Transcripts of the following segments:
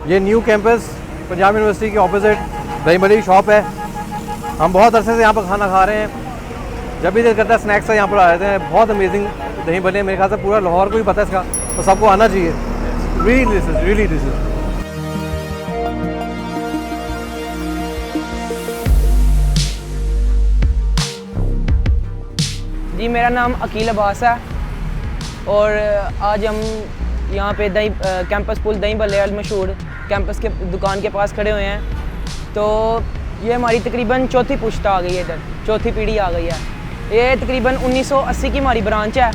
ये new campus Punjab university के opposite दही भल्ले की शॉप है। हम बहुत अरसे से यहाँ पर खाना खा रहे हैं, जब भी दिल करता है स्नैक्स से यहाँ पर आ जाते हैं। बहुत अमेजिंग दही भल्ले, मेरे ख्याल से पूरा लाहौर को भी पता है इसका, तो सबको आना चाहिए। रियली दिस इज जी, मेरा नाम अकील अब्बास है और आज हम यहाँ पे कैंपस पुल दही भल्ले अल मशहूर कैंपस के दुकान के पास खड़े हुए हैं। तो ये हमारी तकरीबन चौथी पुश्ता आ गई है, इधर चौथी पीढ़ी आ गई है। ये तकरीबन 1980 की हमारी ब्रांच है।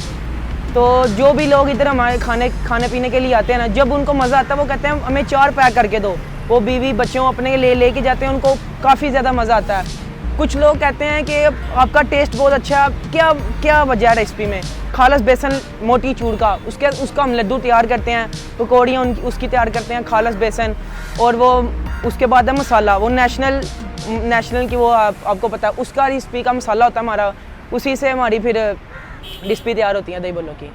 तो जो भी लोग इधर हमारे खाने पीने के लिए आते हैं ना, जब उनको मज़ा आता है वो कहते हैं हमें 4 पैक करके दो। वो बीवी बच्चों अपने लेके जाते हैं, उनको काफ़ी ज़्यादा मज़ा आता है। कुछ लोग कहते हैं कि आपका टेस्ट बहुत अच्छा है, क्या वजह है रेसिपी में? खालस बेसन मोटी चूर का, उसका हम लड्डू तैयार करते हैं, पकौड़ियाँ उसकी तैयार करते हैं खालस बेसन, और वो उसके बाद है मसाला, वो नेशनल की वो आपको पता है उसका रेसिपी का मसाला होता है हमारा, उसी से हमारी फिर रेसिपी तैयार होती है दही भल्लों की।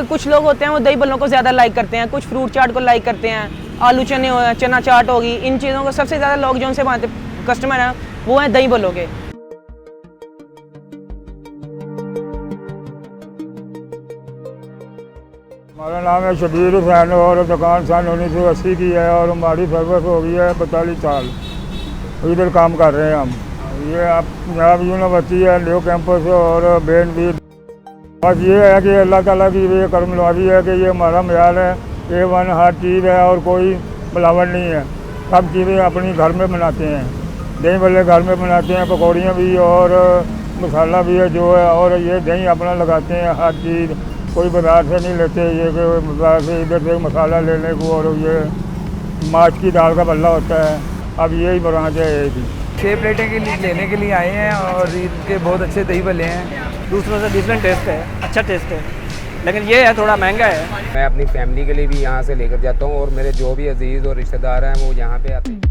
कुछ लोग होते हैं वो दही भल्लों को ज़्यादा लाइक करते हैं, कुछ फ्रूट चाट को लाइक करते हैं, आलू चना चाट होगी, इन चीज़ों को सबसे ज़्यादा लोग जो उनसे बनाते कस्टमर हैं वो हैं दही भल्लों के। हमारा नाम है शबीर हुसैन और दुकान सन 1980 की है और हमारी सर्विस हो गई है 45 साल। इधर काम कर रहे हैं हम। ये आप पंजाब यूनिवर्सिटी है, न्यू कैंपस और बेन भी। बस ये है कि अल्लाह ताला की ये करमनवाजी है कि ये हमारा मयार है, A1 हर चीज़ है और कोई मिलावट नहीं है। सब चीज़ें अपनी घर में बनाते हैं, दही भल्ले घर में बनाते हैं, पकौड़ियाँ भी और मसाला भी है जो है, और ये दही अपना लगाते हैं हर चीज़, कोई बाजार से नहीं लेते। ये बाजार से इधर से मसाला लेने को, और ये माछ की दाल का भल्ला होता है। अब यही ब्रांच है एक ही। 6 प्लेटें लेने के लिए आए हैं और इनके बहुत अच्छे दही भल्ले हैं। दूसरों से डिफरेंट टेस्ट है, अच्छा टेस्ट है, लेकिन ये है थोड़ा महंगा है। मैं अपनी फैमिली के लिए भी यहाँ से लेकर जाता हूँ और मेरे जो भी अजीज़ और रिश्तेदार हैं वो यहाँ पे आते हैं।